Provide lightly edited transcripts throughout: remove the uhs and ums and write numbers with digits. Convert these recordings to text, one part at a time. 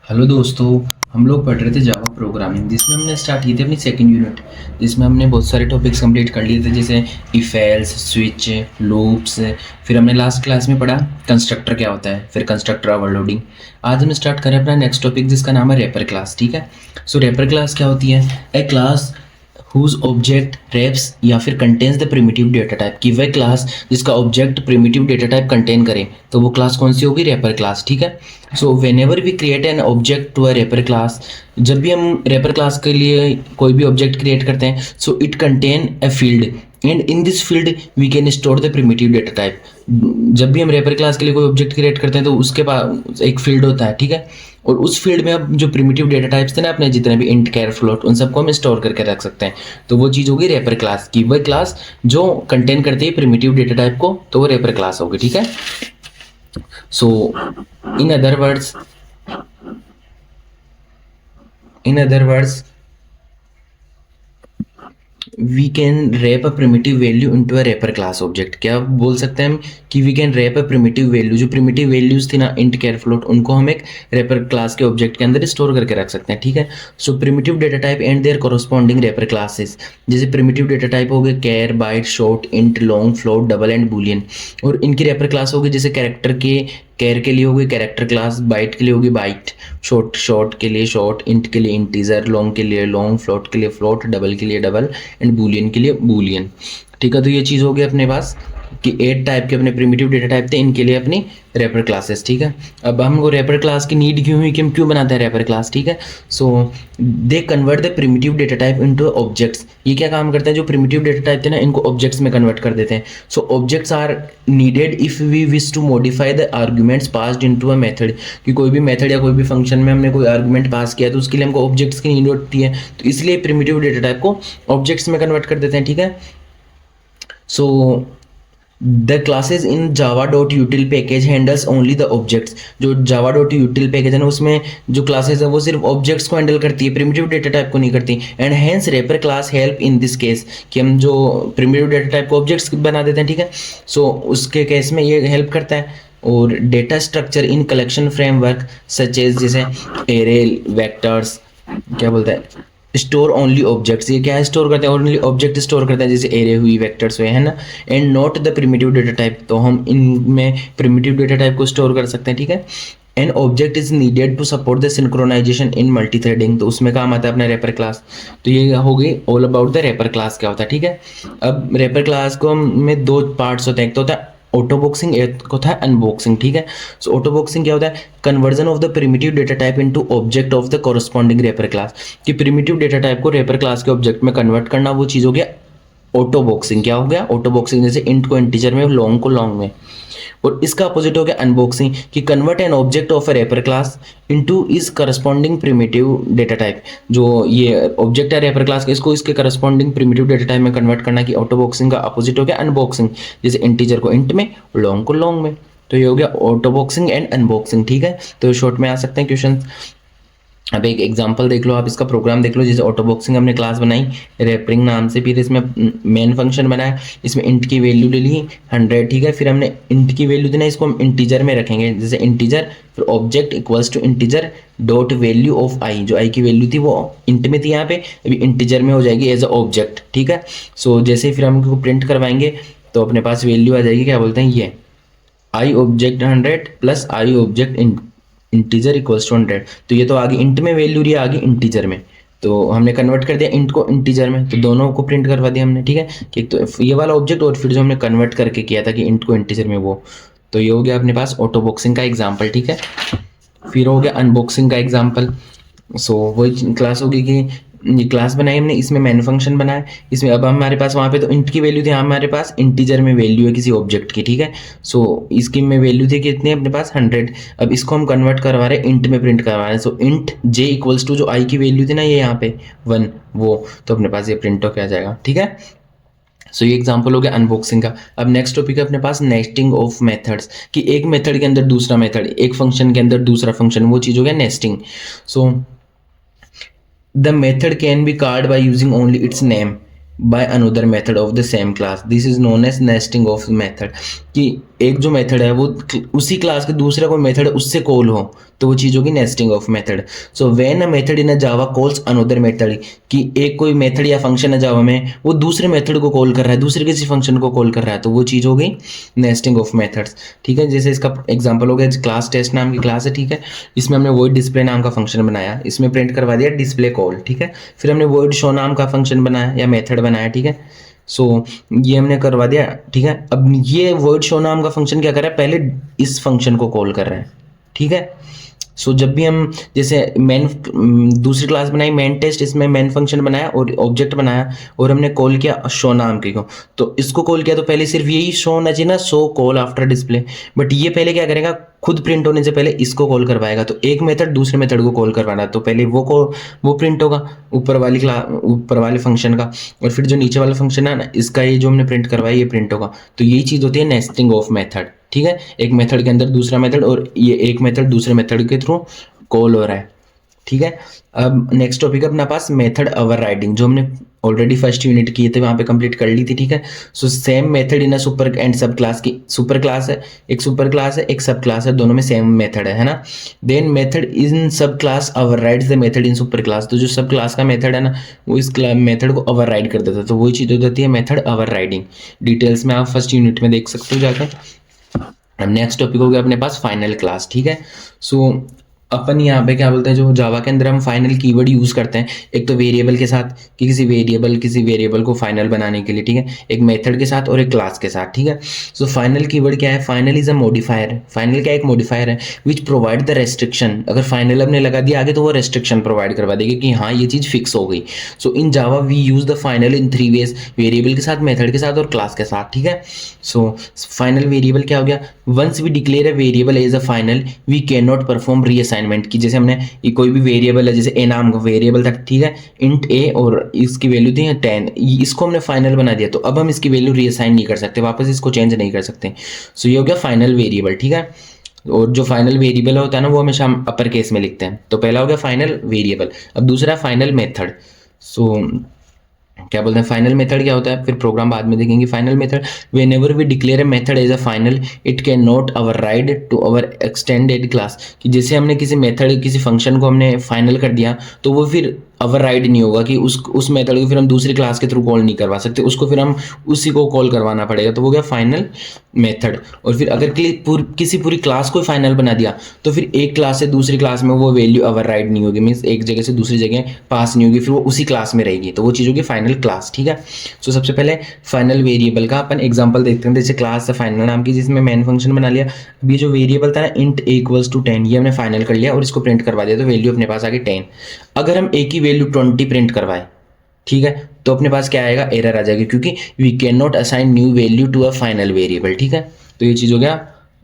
Hello दोस्तों। हम लोग पढ़ रहे थे जावा प्रोग्रामिंग, जिसमें हमने स्टार्ट की थी अपनी सेकंड यूनिट, जिसमें हमने बहुत सारे टॉपिक्स कंप्लीट कर लिए थे, जैसे इफ एल्स, स्विच, लूप्स। फिर हमने लास्ट क्लास में पढ़ा कंस्ट्रक्टर क्या होता है, फिर कंस्ट्रक्टर ओवरलोडिंग। आज हम स्टार्ट करें अपना नेक्स्ट टॉपिक, जिसका नाम है रैपर क्लास। ठीक है। सो रैपर क्लास क्या होती है? A class whose object wraps या फिर contains the primitive data type, की वह क्लास जिसका object primitive data type contain करे, तो वो क्लास कौन सी होगी? Wrapper class. ठीक है। So whenever we create an object to a wrapper class, जब भी हम रैपर क्लास के लिए कोई भी ऑब्जेक्ट क्रिएट करते हैं, so it contain a field and in this field we can store the primitive data type. जब भी हम रैपर क्लास के लिए कोई ऑब्जेक्ट क्रिएट करते हैं तो उसके पास एक फील्ड होता है। ठीक है। और उस फील्ड में अब जो प्रिमिटिव डेटा टाइप्स थे ना अपने, जितने भी इंट, कैर, फ्लोट, उन सबको हम स्टोर करके रख सकते हैं। तो वो चीज़ होगी रैपर क्लास की, वह क्लास जो कंटेन करती है प्रिमिटिव डेटा टाइप को, तो वो रैपर क्लास होगी। ठीक है। So in other words in other words we can wrap a primitive value into a wrapper class object. क्या बोल सकते हैं हम कि we can wrap a primitive value, जो प्रिमिटिव वैल्यूज थी ना इंट, कैर, फ्लोट, उनको हम एक रैपर क्लास के ऑब्जेक्ट के अंदर स्टोर करके रख सकते हैं। ठीक है। So primitive data type and their corresponding wrapper classes, जैसे प्रिमिटिव डेटा टाइप हो गए char, byte, short, int, long, float, double and boolean. और इनकी रैपर क्लास होगी, जैसे कैरेक्टर के कैर के लिए होगी कैरेक्टर क्लास, बाइट के लिए होगी बाइट, शॉर्ट के लिए शॉर्ट, इंट के लिए इंटीजर, लॉन्ग के लिए लॉन्ग, फ्लोट के लिए फ्लोट, डबल के लिए डबल एंड बूलियन के लिए बूलियन। ठीक है। तो ये चीज़ हो गई अपने पास कि 8 टाइप के अपने प्रिमिटिव डेटा टाइप थे, इनके लिए अपनी रैपर क्लासेस। ठीक है। अब हमको रैपर क्लास की नीड क्यों हुई कि हम क्यों बनाते हैं रैपर क्लास? ठीक है। So they convert the primitive data type into objects. ये क्या काम करते हैं? जो प्रिमिटिव डेटा टाइप थे ना, इनको ऑब्जेक्ट्स में कन्वर्ट कर देते हैं। So objects are needed if we wish to modify the arguments passed into a method, कि कोई भी मेथड या कोई भी फंक्शन में हमने कोई आर्गुमेंट पास किया तो उसके लिए हमको ऑब्जेक्ट्स की नीड होती है, तो इसलिए प्रिमिटिव डेटा टाइप को ऑब्जेक्ट्स में कन्वर्ट कर देते हैं। ठीक है। So the classes in Java dot यूटिल package handles only the objects. जो जावा डॉट यूटिल पैकेज है ना, उसमें जो क्लासेज है वो सिर्फ ऑब्जेक्ट्स को हैंडल करती है, प्रिमिटिव डेटा टाइप को नहीं करती। And hence wrapper class help in this case, कि हम जो प्रिमिटिव डेटा टाइप को ऑब्जेक्ट्स बना देते हैं। ठीक है। सो उसके केस में ये हेल्प करता है। और data structure in collection framework such as, जैसे एरे, वेक्टर्स, क्या बोलते हैं, स्टोर ओनली ऑब्जेक्ट्स। ये क्या है? स्टोर करते हैं, ओनली ऑब्जेक्ट स्टोर करते हैं, जैसे एरे हुई, वेक्टर्स हुए, है ना। And not the primitive data type, तो हम इनमें प्रिमिटिव डेटा टाइप को स्टोर कर सकते हैं। ठीक है। An object is needed to support the synchronisation in multi threading, तो उसमें काम आता है अपना रैपर क्लास। तो ये हो गई all about the wrapper class क्या होता है। ठीक है। अब रैपर क्लास को में दो पार्ट्स होते हैं, एक तो होता है ऑटो बॉक्सिंग, एक होता है अनबॉक्सिंग। ठीक है। सो ऑटो बॉक्सिंग क्या होता है? Conversion of the primitive data type into object of the corresponding wrapper class, कि प्रिमिटिव डेटा टाइप को रैपर क्लास के ऑब्जेक्ट में कन्वर्ट करना, वो चीज़ हो गया ऑटो बॉक्सिंग। क्या हो गया? Auto boxing. जैसे इंट को इंटीजर में, लॉन्ग को लॉन्ग में। और इसका अपोजिट हो गया अनबॉक्सिंग, कि convert an object of a wrapper class into is corresponding primitive data type. जो ये ऑब्जेक्ट है रैपर क्लास का, इसको इसके करस्पॉन्डिंग प्रिमिटिव डेटा टाइप में कन्वर्ट करना, की ऑटो बॉक्सिंग का अपोजिट हो गया अनबॉक्सिंग। जैसे इंटीजर को इंट में, लॉन्ग को लॉन्ग में। तो ये हो गया ऑटो बॉक्सिंग एंड अनबॉक्सिंग। ठीक है। तो शॉर्ट में आ सकते हैं क्वेश्चन। अब एक एग्जांपल देख लो, आप इसका प्रोग्राम देख लो। जैसे ऑटो बॉक्सिंग हमने क्लास बनाई रैपरिंग नाम से, फिर इसमें मेन फंक्शन बनाया, इसमें इंट की वैल्यू ले ली 100। ठीक है। फिर हमने इंट की वैल्यू देना, इसको हम इंटीजर में रखेंगे, जैसे इंटीजर, फिर object equals to integer dot value of I. जो आई की वैल्यू थी वो इंट में थी, यहाँ पे अभी इंटीजर में हो जाएगी एज अ ऑब्जेक्ट। ठीक है। सो जैसे फिर हम इसको प्रिंट करवाएंगे तो अपने पास वैल्यू आ जाएगी, क्या बोलते हैं, ये I object 100 plus I object integer equals to 100। तो ये तो आगे इंट में वैल्यू रही, आगे इंटीजर में, तो हमने कन्वर्ट कर दिया इंट को इंटीजर में, तो दोनों को प्रिंट करवा दिया हमने। ठीक है। कि एक तो ये वाला ऑब्जेक्ट, और फिर जो हमने कन्वर्ट करके किया था कि इंट को इंटीजर में, वो। तो ये हो गया अपने पास ऑटो बॉक्सिंग का एग्जाम्पल। ठीक है। फिर हो गया अनबॉक्सिंग का एग्जाम्पल। सो वही क्लास होगी कि ये क्लास बनाई हमने, इसमें मैन फंक्शन बनाया, इसमें अब हमारे पास वहाँ पे तो इंट की वैल्यू थी, हमारे पास इंटीजर में वैल्यू है किसी ऑब्जेक्ट की। ठीक है। सो इसकी में वैल्यू थी कितनी अपने पास 100। अब इसको हम कन्वर्ट करवा रहे हैं, इंट में प्रिंट करवा रहे हैं। सो इंट जे इक्वल्स टू जो आई की वैल्यू थी ना, ये यहाँ पे 1, वो, तो अपने पास ये प्रिंट हो क्या जाएगा। ठीक है। सो ये एग्जांपल हो गया अनबॉक्सिंग का। अब नेक्स्ट टॉपिक है अपने पास नेस्टिंग ऑफ मेथड्स, कि एक मेथड के अंदर दूसरा मेथड, एक फंक्शन के अंदर दूसरा फंक्शन, वो चीज़ हो गया nesting. So the method can be called by using only its name by another method of the same class. This is known as nesting of method, कि एक जो मेथड है वो उसी क्लास के दूसरा कोई मेथड उससे कॉल हो, तो वो चीज़ होगी nesting of method. So when a method in a Java calls another method, कि एक कोई मेथड या फंक्शन है जावा में, वो दूसरे मेथड को कॉल कर रहा है, दूसरे किसी फंक्शन को कॉल कर रहा है, तो वो चीज़ हो गई नेस्टिंग ऑफ मेथड्स। ठीक है, जैसे इसका एग्जांपल हो गया क्लास टेस्ट नाम की क्लास है। ठीक है, इसमें हमने वॉइड डिस्प्ले नाम का फंक्शन बनाया, इसमें प्रिंट करवा दिया डिस्प्ले कॉल। ठीक है, फिर हमने वॉइड शो नाम का फंक्शन बनाया या मेथड बनाया। ठीक है, सो ये हमने करवा दिया। ठीक है, अब ये वर्ड शो नाम का फंक्शन क्या कर रहा है, पहले इस फंक्शन को कॉल कर रहा है। ठीक है, सो जब भी हम जैसे मेन दूसरी क्लास बनाई मेन टेस्ट, इसमें मेन फंक्शन बनाया और ऑब्जेक्ट बनाया और हमने कॉल किया शो नाम के को, तो इसको कॉल किया तो पहले सिर्फ यही शो होना चाहिए ना, show call after display, but ये पहले क्या करेगा, खुद प्रिंट होने से पहले इसको कॉल करवाएगा। तो एक मेथड दूसरे मेथड को कॉल करवाना, तो पहले वो प्रिंट होगा ऊपर वाले फंक्शन का, और फिर जो नीचे वाला फंक्शन है ना, इसका ये जो हमने प्रिंट करवाया ये प्रिंट होगा। तो यही चीज़ होती है नेस्टिंग ऑफ मेथड। ठीक है, एक मेथड के अंदर दूसरा मेथड और ये एक मेथड दूसरे मेथड के थ्रू कॉल हो रहा है। ठीक है, अब नेक्स्ट टॉपिक है अपना पास मेथड ओवरराइडिंग, जो हमने ऑलरेडी फर्स्ट यूनिट किए थे, वहाँ पे कंप्लीट कर ली थी। ठीक है, so same method in a super and सब क्लास की, सुपर क्लास है, एक सुपर क्लास है, एक सब क्लास है, दोनों में सेम मेथड है ना। देन मेथड इन सब class overrides the method in super class, तो जो सब क्लास का मेथड है ना, वो इस मेथड को ओवरराइड कर देता है, तो वही चीज़ हो जाती है मेथड ओवरराइडिंग। डिटेल्स में आप फर्स्ट यूनिट में देख सकते हो जाकर। अब नेक्स्ट टॉपिक हो गया अपने पास फाइनल क्लास। ठीक है, सो अपन यहाँ पे क्या बोलते हैं, जो जावा के अंदर हम फाइनल कीवर्ड यूज़ करते हैं, एक तो वेरिएबल के साथ कि किसी वेरिएबल को फाइनल बनाने के लिए। ठीक है, एक मेथड के साथ और एक क्लास के साथ। ठीक है, सो फाइनल कीवर्ड क्या है, final is a modifier. Final क्या एक मॉडिफायर है विच प्रोवाइड द रेस्ट्रिक्शन, अगर फाइनल हमने लगा दिया आगे तो वो रेस्ट्रिक्शन प्रोवाइड करवा देगी कि हाँ ये चीज़ फिक्स हो गई। So in Java we use the final in 3 ways, variable के साथ, मेथड के साथ और क्लास के साथ। ठीक है, सो फाइनल वेरिएबल क्या हो गया, once we declare a variable as a final we can not perform reassignment, की जैसे हमने ये कोई भी वेरिएबल है, जैसे ए नाम का वेरिएबल था। ठीक है, इंट ए और इसकी वैल्यू थी 10, इसको हमने फाइनल बना दिया, तो अब हम इसकी वैल्यू रीअसाइन नहीं कर सकते, वापस इसको चेंज नहीं कर सकते। सो ये हो गया फाइनल वेरिएबल। ठीक है, और जो फाइनल वेरिएबल होता है ना, वो हमेशा हम अपर केस में लिखते हैं। तो पहला हो गया फाइनल वेरिएबल। अब दूसरा फाइनल मेथड। सो क्या बोलते हैं, फाइनल मेथड क्या होता है, फिर प्रोग्राम बाद में देखेंगे। Final method, whenever we declare a method as a final it can not override to our extended class, कि जैसे हमने किसी मेथड किसी फंक्शन को हमने फाइनल कर दिया, तो वो फिर ओवरराइड नहीं होगा, कि उस मेथड को फिर हम दूसरी क्लास के थ्रू कॉल नहीं करवा सकते, उसको फिर हम उसी को कॉल करवाना पड़ेगा। तो वो गया फाइनल मेथड। और फिर अगर किसी पूरी क्लास को फाइनल बना दिया, तो फिर एक क्लास से दूसरी क्लास में वो वैल्यू ओवरराइड नहीं होगी, मीन्स एक जगह से दूसरी जगह पास नहीं होगी, फिर वो उसी क्लास में रहेगी, तो वो चीज़ होगी फाइनल क्लास। ठीक है, सो सबसे पहले फाइनल वेरिएबल का अपन एग्जांपल देखते हैं। जैसे क्लास है फाइनल नाम की, जिसमें मेन फंक्शन बना लिया। अब ये जो वेरिएबल था ना इंट a इक्वल्स टू 10, ये हमने फाइनल कर लिया और इसको प्रिंट करवा दिया, तो वैल्यू अपने पास आ गई 10। अगर हम एक ही वैल्यू 20 प्रिंट करवाए, ठीक है, तो अपने पास क्या आएगा, एरर आ जाएगी, क्योंकि we can not assign new value to a final variable. ठीक है, तो ये चीज़ हो गया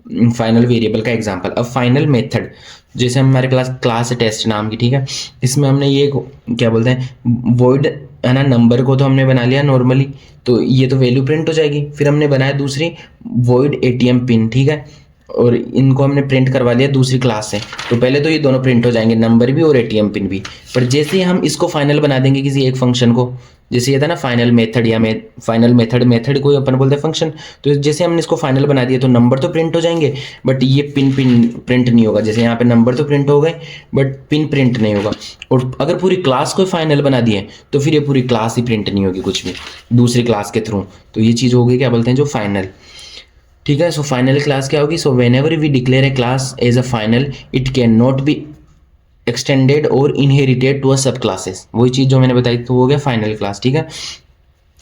फाइनल वेरिएबल का एग्जांपल। अब फाइनल मेथड, जैसे हमारे क्लास है टेस्ट नाम की। ठीक है, इसमें हमने ये क्या बोलते हैं, वॉइड है ना, नंबर को तो हमने बना लिया नॉर्मली, तो ये तो वैल्यू प्रिंट हो जाएगी। फिर हमने बनाया दूसरी वॉइड एटीएम पिन। ठीक है, और इनको हमने प्रिंट करवा लिया दूसरी क्लास से, तो पहले तो ये दोनों प्रिंट हो जाएंगे, नंबर भी और एटीएम पिन भी। पर जैसे ही हम इसको फाइनल बना देंगे किसी एक फंक्शन को, जैसे ये था ना फाइनल मेथड या फाइनल मेथड को अपन बोलते हैं फंक्शन, तो जैसे हमने इसको फाइनल बना दिया तो नंबर तो प्रिंट हो जाएंगे, बट ये पिन प्रिंट नहीं होगा। जैसे यहाँ पे नंबर तो प्रिंट हो गए बट पिन प्रिंट नहीं होगा। और अगर पूरी क्लास को फाइनल बना दिए तो फिर ये पूरी क्लास ही प्रिंट नहीं होगी कुछ भी दूसरी क्लास के थ्रू। तो ये चीज़ हो गई क्या बोलते हैं, जो फाइनल। ठीक है, सो फाइनल क्लास क्या होगी, so whenever we declare a class as a final it can not be extended और inherited to a sub classes, वही चीज़ जो मैंने बताई, तो हो गया फाइनल क्लास। ठीक है,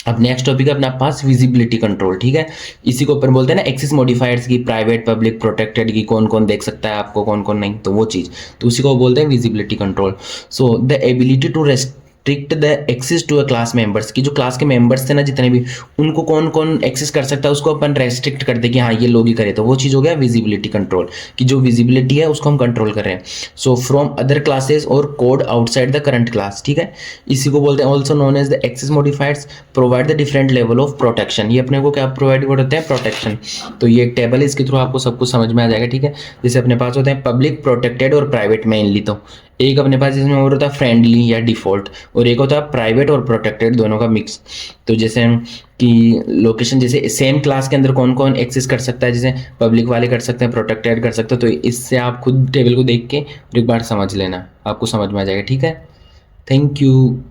अब नेक्स्ट टॉपिक है अपना पास विजिबिलिटी कंट्रोल। ठीक है, इसी को अपन बोलते हैं ना एक्सेस मॉडिफायर्स की, प्राइवेट पब्लिक प्रोटेक्टेड की, कौन कौन देख सकता है आपको, कौन कौन नहीं, तो वो चीज़, तो उसी को बोलते हैं visibility control. So the ability to restrict the access to a class members, की जो क्लास के मेंबर्स थे ना जितने भी, उनको कौन कौन एक्सेस कर सकता है उसको अपन रेस्ट्रिक्ट कर दे कि हाँ ये लोग ही करे, तो वो चीज़ हो गया विजिबिलिटी कंट्रोल, कि जो विजिबिलिटी है उसको हम कंट्रोल कर रहे हैं। सो फ्रॉम अदर क्लासेस और code outside the current class. ठीक है, इसी को बोलते हैं also known as the access modifiers provide the different level of protection. ये अपने को क्या प्रोवाइड होते हैं, प्रोटेक्शन। तो ये एक टेबल है, इसके थ्रू आपको सब कुछ समझ में आ जाएगा। ठीक है, जैसे अपने पास होते हैं पब्लिक, प्रोटेक्टेड और प्राइवेट मेनली। तो एक अपने पास इसमें और होता है फ्रेंडली या डिफ़ॉल्ट, और एक होता है प्राइवेट और प्रोटेक्टेड, दोनों का मिक्स। तो जैसे हम कि लोकेशन जैसे सेम क्लास के अंदर कौन कौन एक्सेस कर सकता है, जैसे पब्लिक वाले कर सकते हैं, प्रोटेक्टेड कर सकते हैं। तो इससे आप खुद टेबल को देख के एक बार समझ लेना, आपको समझ में आ जाएगा। ठीक है, थैंक यू।